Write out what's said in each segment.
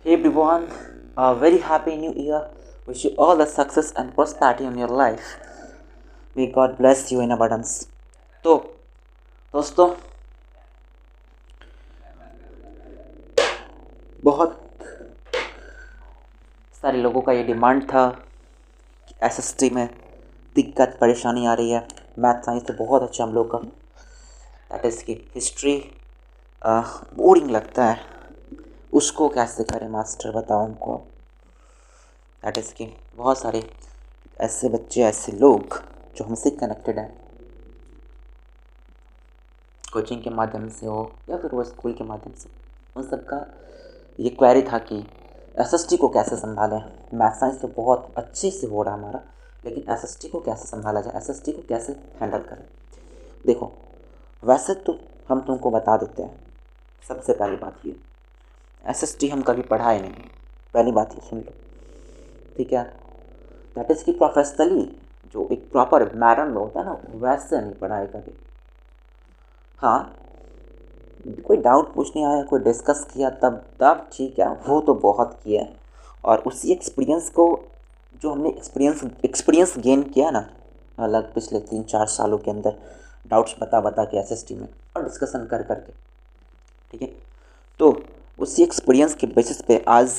Hey everyone, a very happy new year. Wish you all the success and prosperity in your life. May God bless you in abundance. तो दोस्तों, बहुत सारे लोगों का ये demand था कि एसएसटी में दिक्कत परेशानी आ रही है। मैथ साइंस तो बहुत अच्छा हम लोग का, दैट इज़ की हिस्ट्री बोरिंग लगता है, उसको कैसे करें मास्टर बताओ हमको। दैट इज़ की बहुत सारे ऐसे बच्चे, ऐसे लोग जो हमसे कनेक्टेड हैं, कोचिंग के माध्यम से हो या फिर वो स्कूल के माध्यम से, उन सबका ये क्वेरी था कि एसएसटी को कैसे संभालें। मैथ साइंस तो बहुत अच्छे से हो रहा हमारा, लेकिन एसएसटी को कैसे संभाला जाए, एसएसटी को कैसे हैंडल करें। देखो, वैसे तो हम तुमको बता देते हैं, सबसे पहली बात ये, एसएसटी हम कभी पढ़ाए नहीं, पहली बात ये सुन लो, ठीक है। दैट इज़ कि प्रोफेशनली जो एक प्रॉपर मैडम में होता है ना, वैसे नहीं पढ़ाए कभी। हाँ, कोई डाउट पूछने आया, कोई डिस्कस किया, तब ठीक है, वो तो बहुत किया। और उसी एक्सपीरियंस को जो हमने एक्सपीरियंस गेन किया ना, अलग पिछले 3-4 सालों के अंदर डाउट्स बता के एसएसटी में और डिस्कशन कर करके, ठीक है। तो उसी एक्सपीरियंस के बेसिस पे आज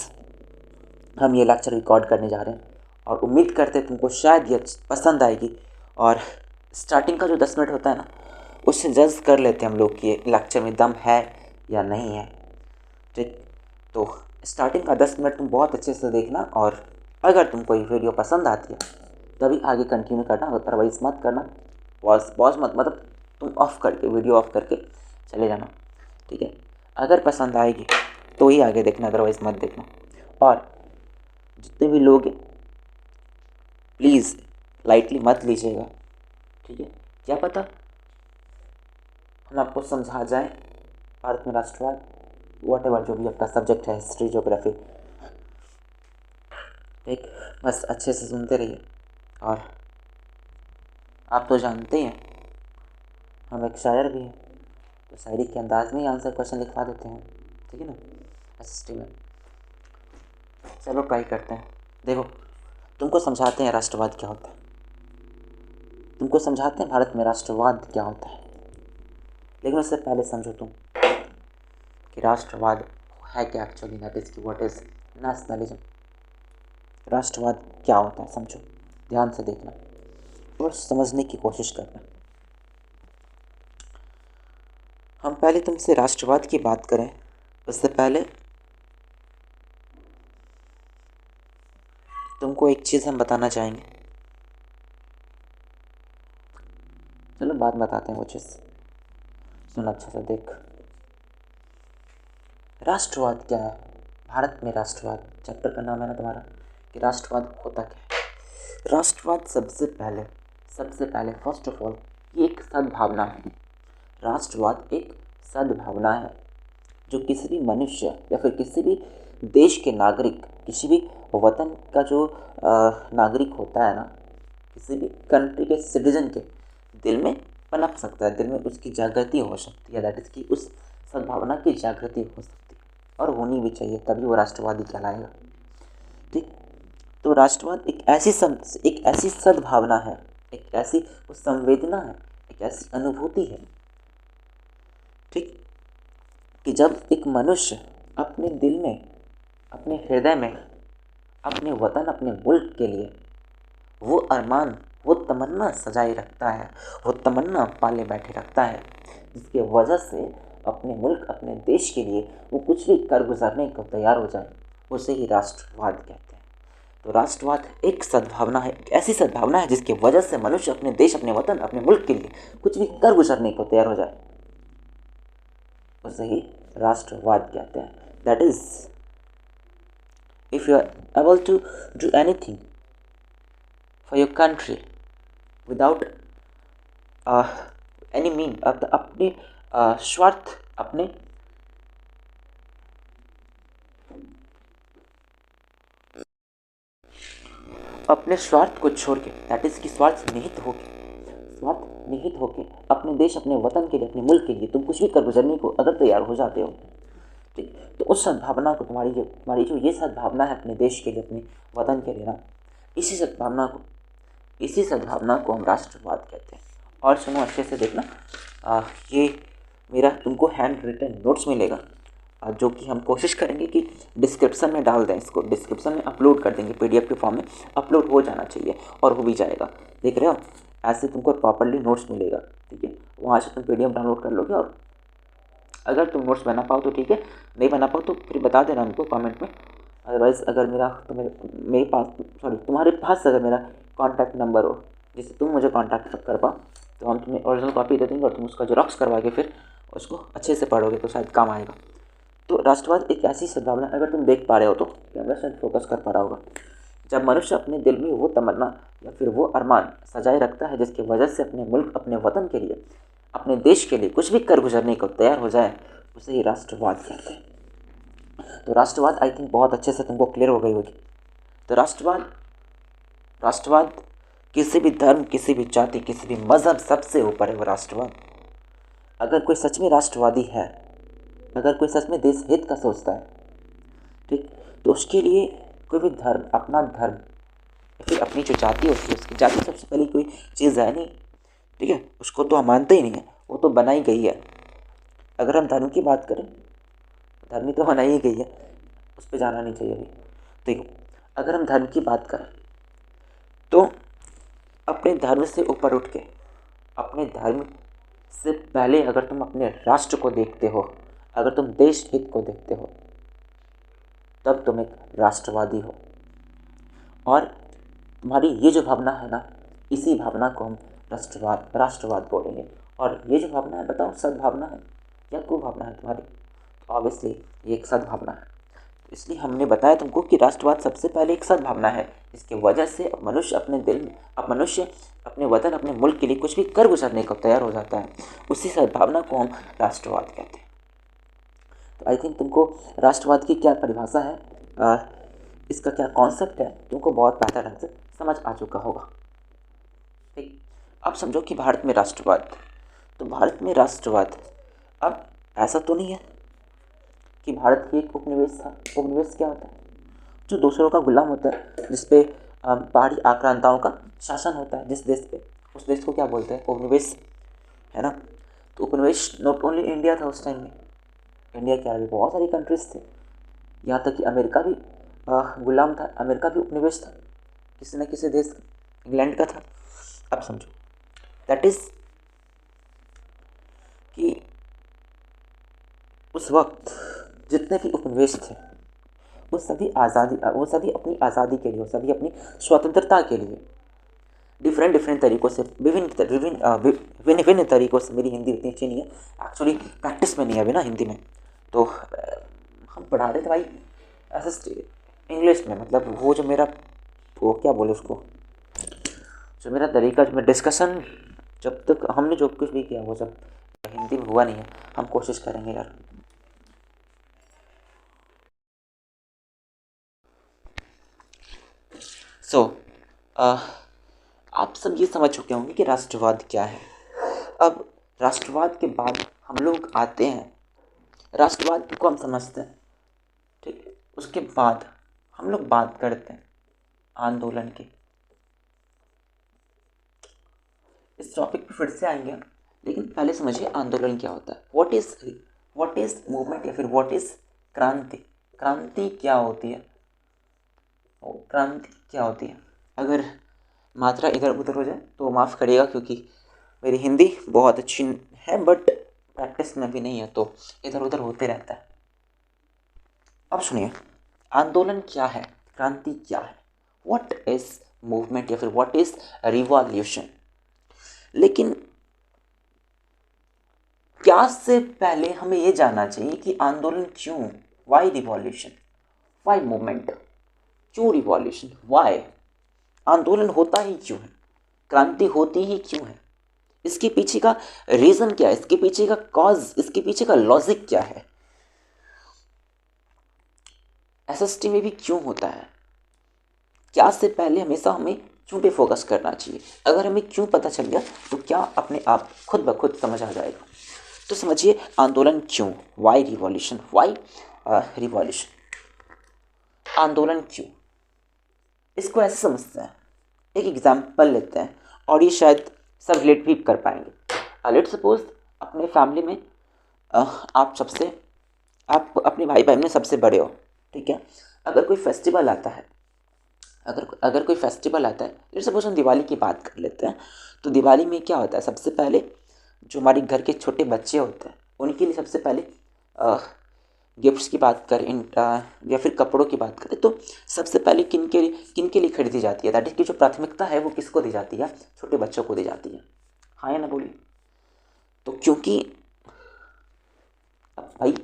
हम ये लेक्चर रिकॉर्ड करने जा रहे हैं और उम्मीद करते हैं तुमको शायद ये पसंद आएगी। और स्टार्टिंग का जो 10 मिनट होता है ना, उससे जज कर लेते हैं हम लोग कि लेक्चर में दम है या नहीं है, ठीक। तो स्टार्टिंग का 10 मिनट तुम बहुत अच्छे से देखना, और अगर तुमको ये वीडियो पसंद आती है तभी आगे कंटिन्यू करना, अदरवाइज मत करना। पॉज मत, मतलब तुम ऑफ करके, वीडियो ऑफ करके चले जाना, ठीक है। अगर पसंद आएगी तो ही आगे देखना, अदरवाइज मत देखना। और जितने भी लोग प्लीज़ लाइटली मत लीजिएगा, ठीक है। क्या पता हम आपको समझा जाए भारत में राष्ट्रवाद, वॉट एवर जो भी आपका सब्जेक्ट है, हिस्ट्री, ज्योग्राफी, एक बस अच्छे से सुनते रहिए। और आप तो जानते ही हैं हम एक शायर भी हैं, तो शायरी के अंदाज में ही आंसर क्वेश्चन लिखवा देते हैं, ठीक है ना, एसएसटी में। चलो ट्राई करते हैं। देखो, तुमको समझाते हैं राष्ट्रवाद क्या होता है, तुमको समझाते हैं भारत में राष्ट्रवाद क्या होता है, लेकिन उससे पहले समझो तुम कि राष्ट्रवाद है क्या एक्चुअली, दैट इज़ की व्हाट इज़ नेशनलिज्म। राष्ट्रवाद क्या होता है समझो, ध्यान से देखना और समझने की कोशिश करना। हम पहले तुमसे राष्ट्रवाद की बात करें उससे पहले तुमको एक चीज़ हम बताना चाहेंगे। चलो बात बताते हैं वो चीज़, सुन अच्छा से देख। राष्ट्रवाद क्या है, भारत में राष्ट्रवाद चैप्टर का नाम है ना तुम्हारा, कि राष्ट्रवाद होता क्या है। राष्ट्रवाद सबसे पहले फर्स्ट ऑफ ऑल ये एक सद्भावना है। राष्ट्रवाद एक सद्भावना है जो किसी भी मनुष्य या फिर किसी भी देश के नागरिक, किसी भी वतन का जो नागरिक होता है ना, किसी भी कंट्री के सिटीजन के दिल में पनप सकता है, दिल में उसकी जागृति हो सकती है, दैट इज़ की उस सद्भावना की जागृति हो सकती है, और होनी भी चाहिए, तभी वो राष्ट्रवादी कहलाएगा, ठीक। तो राष्ट्रवाद एक ऐसी सद्भावना है, एक ऐसी संवेदना है, एक ऐसी अनुभूति है, ठीक, कि जब एक मनुष्य अपने दिल में, अपने हृदय में, अपने वतन, अपने मुल्क के लिए वो अरमान, वो तमन्ना सजाए रखता है, वो तमन्ना पाले बैठे रखता है, जिसके वजह से अपने मुल्क, अपने देश के लिए वो कुछ भी कर गुजरने को तैयार हो जाए, उसे ही राष्ट्रवाद कहते हैं। तो राष्ट्रवाद एक सद्भावना है, एक ऐसी सद्भावना है जिसकी वजह से मनुष्य अपने देश, अपने वतन, अपने मुल्क के लिए कुछ भी कर गुजरने को तैयार हो जाए, उसे ही राष्ट्रवाद कहते हैं। That is if you are able to do anything for your country without any mean, अपने स्वार्थ, अपने स्वार्थ को छोड़ के, दैट इज की स्वार्थ निहित होके अपने देश, अपने वतन के लिए, अपने मुल्क के लिए तुम कुछ भी कर गुजरने को अगर तैयार हो जाते हो, ठीक। तो तो उस सद्भावना को तुम्हारी जो ये सद्भावना है अपने देश के लिए, अपने वतन के लिए ना, इसी सद्भावना को हम राष्ट्रवाद कहते हैं। और सुनो अच्छे से देखना, ये मेरा तुमको हैंड रिटन नोट्स मिलेगा, जो कि हम कोशिश करेंगे कि डिस्क्रिप्शन में डाल दें, इसको डिस्क्रिप्शन में अपलोड कर देंगे, PDF के फॉर्म में अपलोड हो जाना चाहिए और हो भी जाएगा। देख रहे हो, ऐसे तुमको प्रॉपरली नोट्स मिलेगा, ठीक है। वहाँ से तुम PDF डाउनलोड कर लोगे, और अगर तुम नोट्स बना पाओ तो ठीक है, नहीं बना पाओ तो फिर बता देना हमको कमेंट में। अदरवाइज़ अगर तुम्हारे पास अगर मेरा कॉन्टैक्ट नंबर हो जिससे तुम मुझे कॉन्टैक्ट कर पाओ, तो हम तुम्हें ओरिजिनल कॉपी दे देंगे और तुम उसका जेरॉक्स करवा के फिर उसको अच्छे से पढ़ोगे तो शायद काम आएगा। तो राष्ट्रवाद एक ऐसी सद्भावना, अगर तुम देख पा रहे हो तो कैमरा शायद फोकस कर पा रहा होगा, जब मनुष्य अपने दिल में वो तमन्ना या फिर वो अरमान सजाए रखता है जिसकी वजह से अपने मुल्क, अपने वतन के लिए, अपने देश के लिए कुछ भी कर गुजरने को तैयार हो जाए, उसे ही राष्ट्रवाद कहते हैं। तो राष्ट्रवाद आई थिंक बहुत अच्छे से तुमको क्लियर हो गई होगी। तो राष्ट्रवाद किसी भी धर्म, किसी भी जाति, किसी भी मज़हब, सबसे ऊपर है वो राष्ट्रवाद। अगर कोई सच में राष्ट्रवादी है, अगर कोई सच में देश हित का सोचता है, ठीक, तो उसके लिए कोई भी धर्म, अपना धर्म या फिर अपनी जो जाति होती है, उसकी जाति सबसे पहली कोई चीज़ है नहीं, ठीक है, उसको तो हम मानते ही नहीं है, वो तो बनाई गई है। अगर हम धर्म की बात करें, धर्म तो बनाई ही गई है, उस पर जाना नहीं चाहिए अभी। देखो, अगर हम धर्म की बात करें तो अपने धर्म से ऊपर उठ के, अपने धर्म से पहले अगर तुम अपने राष्ट्र को देखते हो, अगर तुम देश हित को देखते हो, तब तुम एक राष्ट्रवादी हो। और तुम्हारी ये जो भावना है ना, इसी भावना को हम राष्ट्रवाद बोलेंगे। और ये जो भावना है, बताओ सद्भावना है या कुभावना है तुम्हारी? तो ऑब्वियसली ये एक सद्भावना है। इसलिए हमने बताया तुमको कि राष्ट्रवाद सबसे पहले एक सद्भावना है, इसकी वजह से मनुष्य अपने वतन, अपने मुल्क के लिए कुछ भी कर गुजरने को तैयार हो जाता है। उसी सद्भावना को हम राष्ट्रवाद कहते हैं। तो आई थिंक तुमको राष्ट्रवाद की क्या परिभाषा है, इसका क्या कॉन्सेप्ट है, तुमको बहुत बेहतर ढंग से समझ आ चुका होगा। ठीक, अब समझो कि भारत में राष्ट्रवाद, तो भारत में राष्ट्रवाद अब ऐसा तो नहीं है कि भारत ही एक उपनिवेश था। उपनिवेश क्या होता है? जो दूसरों का गुलाम होता है, जिसपे पहाड़ी आक्रांताओं का शासन होता है, जिस देश पे, उस देश को क्या बोलते हैं? उपनिवेश, है ना। तो उपनिवेश नॉट ओनली इंडिया था उस टाइम में, इंडिया के अलावा बहुत सारी कंट्रीज थे, यहाँ तक कि अमेरिका भी गुलाम था, अमेरिका भी उपनिवेश था, किसी न किसी देश का, इंग्लैंड का था। अब समझो, दैट इज़ कि उस वक्त जितने भी उपनिवेश थे वो सभी अपनी आज़ादी के लिए, वो सभी अपनी स्वतंत्रता के लिए डिफरेंट तरीक़ों से, विभिन्न तरीक़ों से, मेरी हिंदी इतनी अच्छी नहीं है एक्चुअली, प्रैक्टिस में नहीं है अभी ना हिंदी में, तो हम पढ़ा रहे थे भाई ऐसे इंग्लिश में, मतलब वो जो मेरा, वो क्या बोले उसको, जो मेरा तरीका, जो मैं डिस्कशन, जब तक हमने जो कुछ भी किया वो सब हिंदी में हुआ नहीं है, हम कोशिश करेंगे यार। आप सब ये समझ चुके होंगे कि राष्ट्रवाद क्या है। अब राष्ट्रवाद के बाद हम लोग आते हैं, राष्ट्रवाद को हम समझते हैं, ठीक, उसके बाद हम लोग बात करते हैं आंदोलन की। इस टॉपिक पे फिर से आएंगे, लेकिन पहले समझिए आंदोलन क्या होता है। व्हाट इज़ मूवमेंट या फिर व्हाट इज़ क्रांति? क्रांति क्या होती है? क्रांति क्या होती है? अगर मात्रा इधर उधर हो जाए तो माफ़ करिएगा, क्योंकि मेरी हिंदी बहुत अच्छी है बट प्रैक्टिस में भी नहीं है, तो इधर उधर होते रहता है। अब सुनिए, आंदोलन क्या है, क्रांति क्या है, व्हाट इज़ मूवमेंट या फिर व्हाट इज़ रिवॉल्यूशन। लेकिन क्या से पहले हमें ये जानना चाहिए कि आंदोलन क्यों, वाई रिवॉल्यूशन, वाई मूवमेंट, क्यों रिवॉल्यूशन, वाई आंदोलन होता ही क्यों है, क्रांति होती ही क्यों है, इसके पीछे का रीज़न क्या है, इसके पीछे का कॉज, इसके पीछे का लॉजिक क्या है, एसएसटी में भी क्यों होता है, क्या से पहले हमेशा हमें क्यों पे फोकस करना चाहिए। अगर हमें क्यों पता चल गया तो क्या अपने आप खुद ब खुद समझ आ जाएगा। तो समझिए आंदोलन क्यों, वाई रिवॉल्यूशन, वाई रिवॉल्यूशन, आंदोलन क्यों, इसको ऐसे समझते हैं। एक एग्जाम्पल लेते हैं और ये शायद सब रिलेट भी कर पाएंगे। लेट सपोज अपने फैमिली में आप सबसे, आप अपने भाई बहन में सबसे बड़े हो, ठीक है। अगर कोई फेस्टिवल आता है, अगर कोई फेस्टिवल आता है, लेट सपोज हम दिवाली की बात कर लेते हैं। तो दिवाली में क्या होता है, सबसे पहले जो हमारे घर के छोटे बच्चे होते हैं उनके लिए सबसे पहले गिफ्ट्स की बात करें या फिर कपड़ों की बात करें तो सबसे पहले किन के लिए खरीदी जाती है, दैट इज की जो प्राथमिकता है वो किसको दी जाती है, छोटे बच्चों को दी जाती है। हाँ या ना बोलिए। तो क्योंकि अब भाई,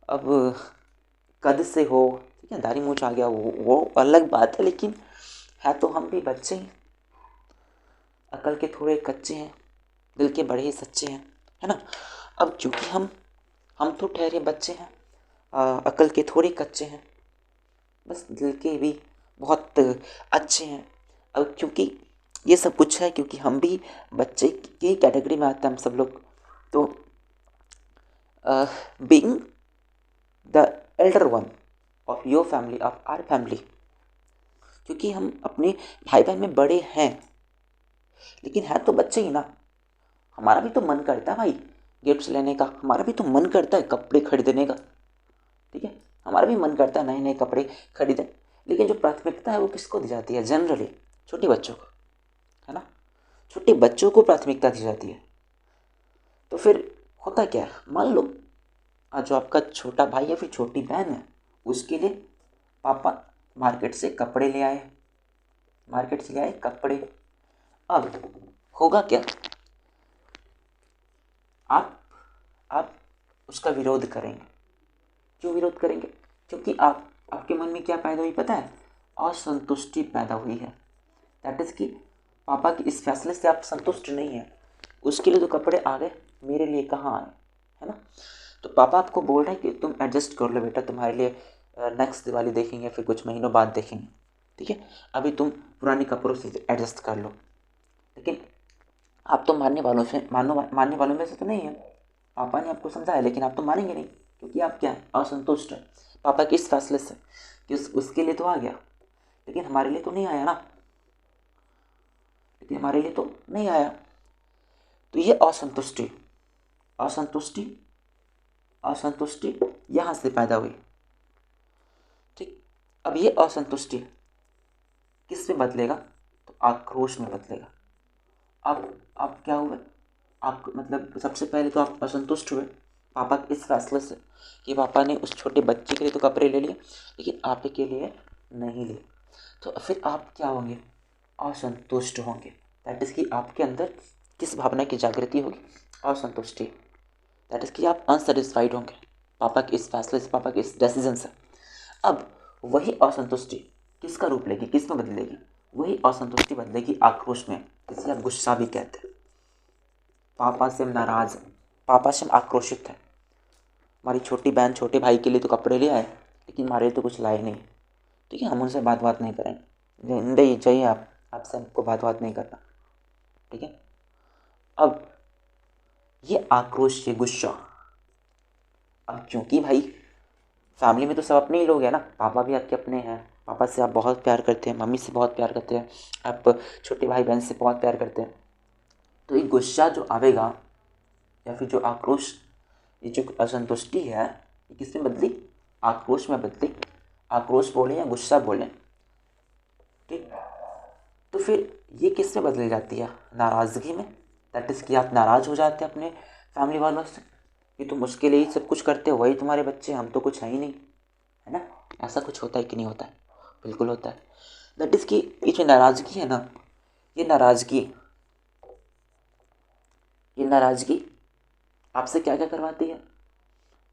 अब कद से हो, ठीक है, दाढ़ी मूंछ आ गया, वो अलग बात है, लेकिन है तो हम भी बच्चे हैं, अकल के थोड़े कच्चे हैं, दिल के बड़े ही सच्चे हैं, है ना। अब क्योंकि हम तो ठहरे बच्चे हैं, अकल के थोड़े कच्चे हैं, बस दिल के भी बहुत अच्छे हैं। अब क्योंकि ये सब कुछ है, क्योंकि हम भी बच्चे की कैटेगरी में आते हैं हम सब लोग। तो being the elder one of your family, of our family, क्योंकि हम अपने भाई बहन में बड़े हैं लेकिन है तो बच्चे ही ना, हमारा भी तो मन करता है भाई गिफ्ट्स लेने का, हमारा भी तो मन करता है कपड़े खरीदने का, ठीक है, हमारा भी मन करता है नए नए कपड़े खरीदें। लेकिन जो प्राथमिकता है वो किसको दी जाती है, जनरली छोटे बच्चों को, है ना, छोटे बच्चों को प्राथमिकता दी जाती है। तो फिर होता क्या है, मान लो जो आपका छोटा भाई या फिर छोटी बहन है उसके लिए पापा मार्केट से कपड़े ले आए, मार्केट से ले आए कपड़े। अब होगा क्या, आप आप उसका विरोध करेंगे। क्यों विरोध करेंगे, क्योंकि आपके मन में क्या पैदा हुई पता है, असंतुष्टि पैदा हुई है। दैट इज़ कि पापा के इस फैसले से आप संतुष्ट नहीं हैं, उसके लिए तो कपड़े आ गए, मेरे लिए कहाँ आए, है ना। तो पापा आपको बोल रहे हैं कि तुम एडजस्ट कर लो बेटा, तुम्हारे लिए नेक्स्ट दिवाली देखेंगे, फिर कुछ महीनों बाद देखेंगे, ठीक है, अभी तुम पुराने कपड़ों से एडजस्ट कर लो। लेकिन आप तो मानने वालों में से तो नहीं है, पापा ने आपको समझाया लेकिन आप तो मानेंगे नहीं, क्योंकि आप क्या है, असंतुष्ट हैं पापा के इस फैसले से कि उसके लिए तो आ गया लेकिन हमारे लिए तो नहीं आया ना, लेकिन हमारे लिए तो नहीं आया। तो ये असंतुष्टि असंतुष्टि असंतुष्टि यहाँ से पैदा हुई, ठीक। अब ये असंतुष्टि किस में बदलेगा, तो आक्रोश में बदलेगा। अब क्या हुआ, आप मतलब सबसे पहले तो आप असंतुष्ट हुए पापा के इस फैसले से कि पापा ने उस छोटे बच्चे के लिए तो कपड़े ले लिए लेकिन आप के लिए नहीं लिए। तो फिर आप क्या होंगे, असंतुष्ट होंगे। दैट इज़ कि आपके अंदर किस भावना की जागृति होगी, असंतुष्टि। दैट इज़ कि आप अनसेटिस्फाइड होंगे पापा के इस फैसले से, पापा के इस डिसीजन से। अब वही असंतुष्टि किसका रूप लेगी, किस में बदलेगी, वही असंतुष्टि बदलेगी आक्रोश में, जिसे आप गुस्सा भी कहते हैं। पापा से हम नाराज़ हैं, पापा से हम आक्रोशित हैं, हमारी छोटी बहन छोटे भाई के लिए तो कपड़े ले आए लेकिन हमारे लिए तो कुछ लाए नहीं, ठीक है, हम उनसे बात नहीं करेंगे, नहीं चाहिए आपसे हमको बात नहीं करना, ठीक है। अब ये आक्रोश, ये गुस्सा, अब क्योंकि भाई फैमिली में तो सब अपने ही लोग हैं ना, पापा भी आपके अपने हैं, पापा से आप बहुत प्यार करते हैं, मम्मी से बहुत प्यार करते हैं, आप छोटे भाई बहन से बहुत प्यार करते हैं। तो ये गुस्सा जो आवेगा या फिर जो आक्रोश, ये जो असंतुष्टि है ये किस में बदली, आक्रोश में बदली। आक्रोश बोलें या गुस्सा बोलें, ठीक। तो फिर ये किस में बदल जाती है, नाराज़गी में। दैट इज़ कि आप नाराज़ हो जाते हैं अपने फैमिली वालों से कि तुम उसके लिए ही सब कुछ करते हो, वही तुम्हारे बच्चे, हम तो कुछ है ही नहीं, है ना। ऐसा कुछ होता है कि नहीं होता है, बिल्कुल होता है। दैट इज़ कि ये जो नाराज़गी है ना, ये नाराज़गी आपसे क्या क्या करवाती है,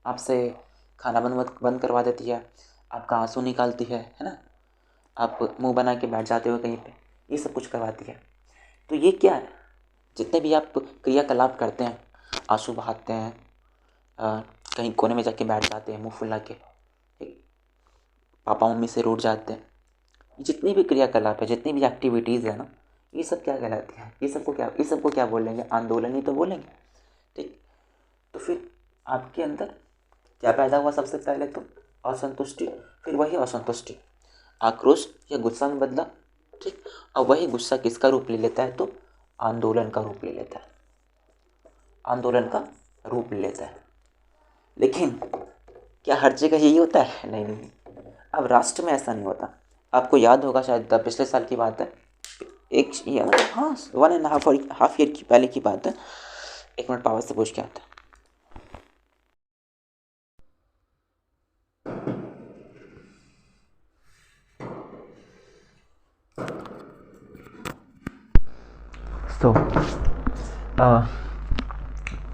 आपसे खाना बंद करवा देती है, आपका आंसू निकालती है ना, आप मुंह बना के बैठ जाते हो कहीं पे, ये सब कुछ करवाती है। तो ये क्या है, जितने भी आप क्रियाकलाप करते हैं, आंसू बहाते हैं, कहीं कोने में जाके बैठ जाते हैं मुंह फुला के, ठीक, पापा मम्मी से रूठ जाते हैं, जितनी भी क्रियाकलाप है, जितनी भी एक्टिविटीज़ है ना, ये सब क्या कहलाती है, ये सबको क्या बोलेंगे, आंदोलन ही तो बोलेंगे, ठीक। तो फिर आपके अंदर क्या पैदा हुआ सबसे पहले? तो असंतुष्टि, फिर वही असंतुष्टि आक्रोश या गुस्सा में बदला, ठीक। अब वही गुस्सा किसका रूप ले लेता है? तो आंदोलन का रूप ले लेता है, आंदोलन का रूप ले लेता है। लेकिन क्या हर जगह यही होता है? नहीं नहीं, अब राष्ट्र में ऐसा नहीं होता। आपको याद होगा शायद, पिछले साल की बात है, एक हाँ 1.5 ईयर की पहले की बात है। 1 मिनट पावर से पूछ के आता है। सो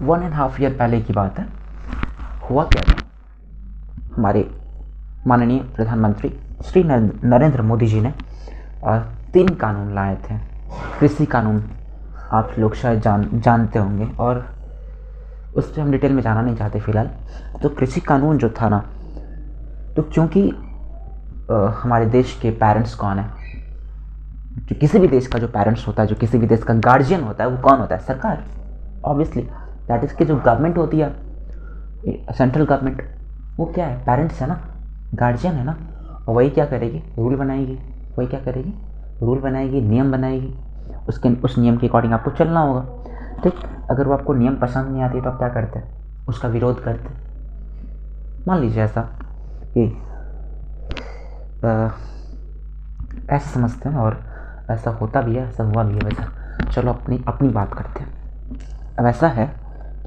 1.5 ईयर पहले की बात है। हुआ क्या था, हमारे माननीय प्रधानमंत्री श्री नरेंद्र मोदी जी ने 3 कानून लाए थे। कृषि कानून आप लोग शायद जानते होंगे, और उस पर हम डिटेल में जाना नहीं चाहते फ़िलहाल। तो कृषि कानून जो था ना, तो क्योंकि हमारे देश के पेरेंट्स कौन है, जो किसी भी देश का जो पेरेंट्स होता है, जो किसी भी देश का गार्जियन होता है, वो कौन होता है? सरकार, ऑब्वियसली। दैट इज़ कि जो गवर्नमेंट होती है, सेंट्रल गवर्नमेंट, वो क्या है? पेरेंट्स है ना, गार्जियन है ना। और वही क्या करेगी? रूल बनाएगी। वही क्या करेगी? रूल बनाएगी, नियम बनाएगी। उस नियम के अकॉर्डिंग आपको चलना होगा, ठीक। अगर वो आपको नियम पसंद नहीं आती तो आप क्या करते हैं? उसका विरोध करते। मान लीजिए ऐसा कि ऐसा समझते हैं, और ऐसा होता भी है, ऐसा हुआ भी है वैसा। चलो अपनी अपनी बात करते हैं। अब ऐसा है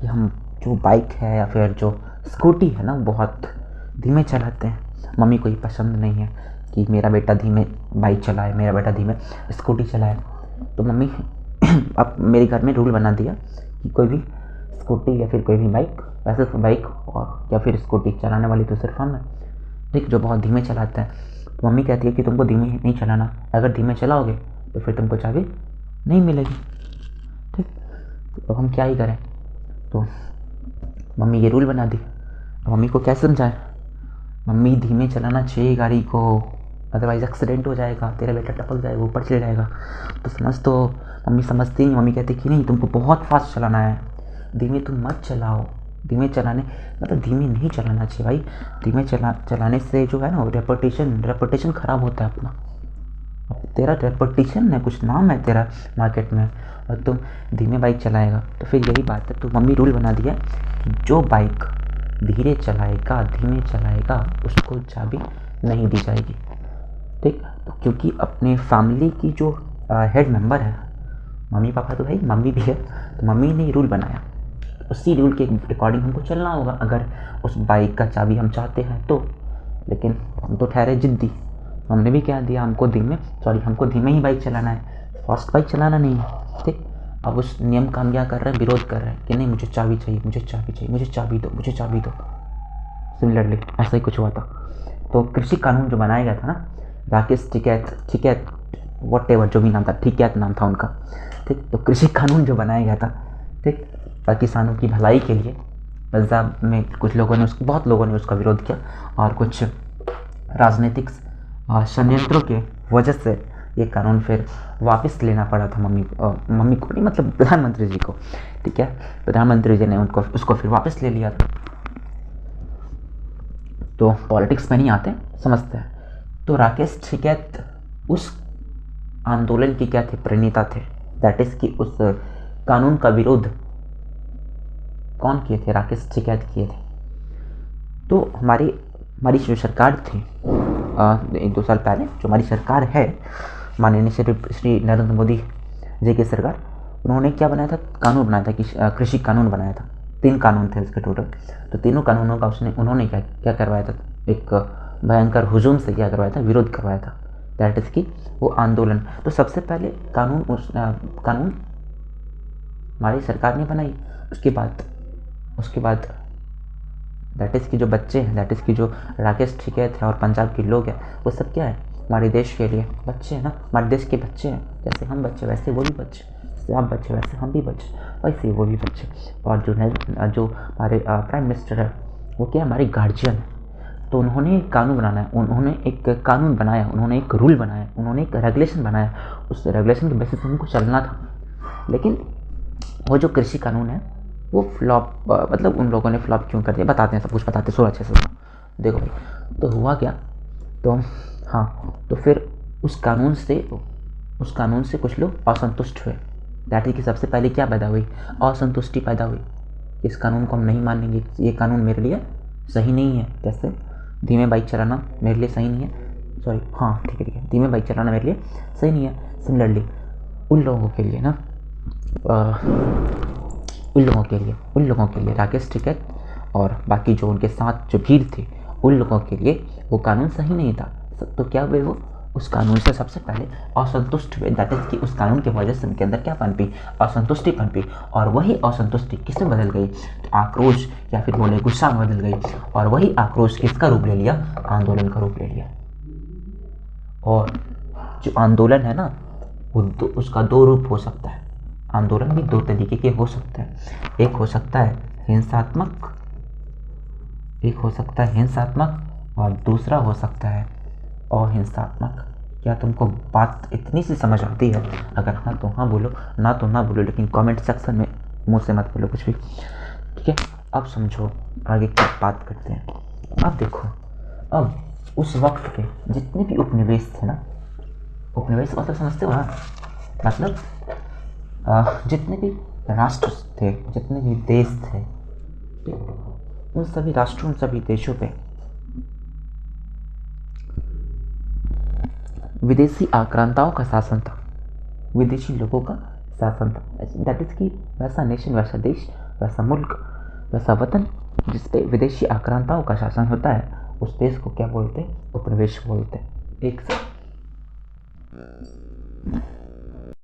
कि हम जो बाइक है या फिर जो स्कूटी है ना, बहुत धीमे चलाते हैं। मम्मी को ये पसंद नहीं है कि मेरा बेटा धीमे बाइक चलाए, मेरा बेटा धीमे स्कूटी चलाए। तो मम्मी अब मेरे घर में रूल बना दिया कि कोई भी स्कूटी या फिर कोई भी बाइक, वैसे तो बाइक और या फिर स्कूटी चलाने वाली तो सिर्फ हम है, ठीक, जो बहुत धीमे चलाते हैं। तो मम्मी कहती है कि तुमको धीमे नहीं चलाना, अगर धीमे चलाओगे तो फिर तुमको चाबी नहीं मिलेगी, ठीक। तो हम क्या ही करें? तो मम्मी ये रूल बना दी। अब मम्मी को क्या समझाए? मम्मी धीमे चलाना चाहिए गाड़ी को, अदरवाइज़ एक्सीडेंट हो जाएगा, तेरा बेटा टपक जाएगा, ऊपर चले जाएगा। तो मम्मी समझती नहीं। मम्मी कहती कि नहीं, तुमको बहुत फास्ट चलाना है, धीमे तुम मत चलाओ। धीमे चलाने मतलब धीमे नहीं चलाना चाहिए भाई। धीमे चलाने से जो है ना, रेपुटेशन ख़राब होता है अपना। तेरा रेपुटेशन है, कुछ नाम है तेरा मार्केट में, और तुम धीमे बाइक चलाएगा तो फिर यही बात है। तो मम्मी रूल बना दिया कि जो बाइक धीरे चलाएगा, धीमे चलाएगा, उसको चाबी नहीं दी जाएगी, ठीक। तो क्योंकि अपने फैमिली की जो हेड मेंबर है, मम्मी पापा तो भाई मम्मी भी है, तो मम्मी ने रूल बनाया। उसी रूल के अकॉर्डिंग हमको चलना होगा अगर उस बाइक का चाबी हम चाहते हैं तो। लेकिन हम तो ठहरे जिद्दी, हमने भी क्या दिया, हमको धीमे ही बाइक चलाना है, फास्ट बाइक चलाना नहीं है, ठीक। अब उस नियम का हम क्या कर रहे हैं? विरोध कर रहे हैं कि नहीं, मुझे चाबी चाहिए, मुझे चाबी चाहिए, मुझे चाबी दो, मुझे चाबी दो। सिमिलरली ऐसा ही कुछ हुआ था। तो कृषि कानून जो बनाया गया था ना, राकेश टिकैत वॉट एवर जो भी नाम था, टिकैत नाम था उनका, ठीक। तो कृषि कानून जो बनाया गया था, ठीक, किसानों की भलाई के लिए, पंजाब में बहुत लोगों ने उसका विरोध किया, और कुछ राजनीतिक षड्यंत्रों के वजह से ये कानून फिर वापस लेना पड़ा था मम्मी को नहीं, मतलब प्रधानमंत्री जी को, ठीक है। प्रधानमंत्री जी ने उसको फिर वापस ले लिया था। तो पॉलिटिक्स में नहीं आते, समझते हैं। तो राकेश टिकैत उस आंदोलन के क्या थे? प्रणेता थे। दैट इज़ कि उस कानून का विरोध कौन किए थे? राकेश टिकैत किए थे। तो हमारी जो सरकार थी 1-2 साल पहले, जो हमारी सरकार है, माननीय श्री नरेंद्र मोदी जी की सरकार, उन्होंने क्या बनाया था? कानून बनाया था कि कृषि कानून बनाया था। 3 कानून थे उसके टोटल। तो तीनों कानूनों का उन्होंने क्या करवाया था? एक भयंकर हुजूम से क्या करवाया था? विरोध करवाया था। दैट इज़ कि वो आंदोलन। तो सबसे पहले कानून हमारी सरकार ने बनाई। उसके बाद दैट इज़ कि जो बच्चे हैं, दैट इज़ कि जो राकेश टिकैत है और पंजाब के लोग हैं, वो सब क्या है? हमारे देश के लिए बच्चे हैं ना, हमारे देश के बच्चे हैं। जैसे हम बच्चे वैसे वो भी बच्चे, जैसे आप बच्चे वैसे हम भी बच्चे, वैसे वो भी बच्चे। और जो हमारे प्राइम मिनिस्टर है, वो क्या है? हमारे गार्जियन है। तो उन्होंने एक कानून बनाना है, उन्होंने एक कानून बनाया, उन्होंने एक रूल बनाया, उन्होंने एक रेगुलेशन बनाया। उस रेगुलेशन के बेसिस पे हमको चलना था। लेकिन वो जो कृषि कानून है, वो फ्लॉप, मतलब उन लोगों ने फ्लॉप क्यों कर दिया बताते हैं, सब कुछ बताते हैं, सुनो अच्छे से सुनो। देखो भाई, तो हुआ क्या, तो हाँ, तो फिर उस कानून से कुछ लोग असंतुष्ट हुए। दैट इज कि सबसे पहले क्या पैदा हुई, असंतुष्टि पैदा हुई। इस कानून को हम नहीं मानेंगे, ये कानून मेरे लिए सही नहीं है। जैसे धीमे बाइक चलाना मेरे लिए सही नहीं है, सॉरी हाँ ठीक है, धीमे बाइक चलाना मेरे लिए सही नहीं है। सिमिलरली उन लोगों के लिए ना, उन लोगों के लिए राकेश टिकैत और बाकी जो उनके साथ जो भीड़ थे, उन लोगों के लिए वो कानून सही नहीं था। तो क्या हुए, वो उस कानून से सबसे पहले असंतुष्ट हुए। दैट इज कि उस कानून की वजह से उनके अंदर क्या पनपी, असंतुष्टि पनपी। और वही असंतुष्टि किस में बदल गई, आक्रोश या फिर बोले गुस्सा में बदल गई। और वही आक्रोश किसका रूप ले लिया, आंदोलन का रूप ले लिया। और जो आंदोलन है ना, उसका दो रूप हो सकता है। आंदोलन भी दो तरीके के हो सकते हैं। एक हो सकता है हिंसात्मक और दूसरा हो सकता है अहिंसात्मक। क्या तुमको बात इतनी सी समझ आती है? अगर हाँ तो हाँ बोलो, ना तो ना बोलो, लेकिन कमेंट सेक्शन में मुंह से मत बोलो कुछ भी, ठीक है। अब समझो आगे की बात करते हैं। अब देखो, अब उस वक्त के जितने भी उपनिवेश थे ना, उपनिवेश मतलब समझते हो ना, मतलब जितने भी राष्ट्र थे, जितने भी देश थे, उन सभी राष्ट्रों, उन सभी देशों पे विदेशी आक्रांताओं का शासन था, विदेशी लोगों का शासन था। दैट इज कि वैसा नेशन, वैसा देश, वैसा मुल्क, वैसा वतन जिसपे विदेशी आक्रांताओं का शासन होता है, उस देश को क्या बोलते हैं, उपनिवेश बोलते हैं। एक से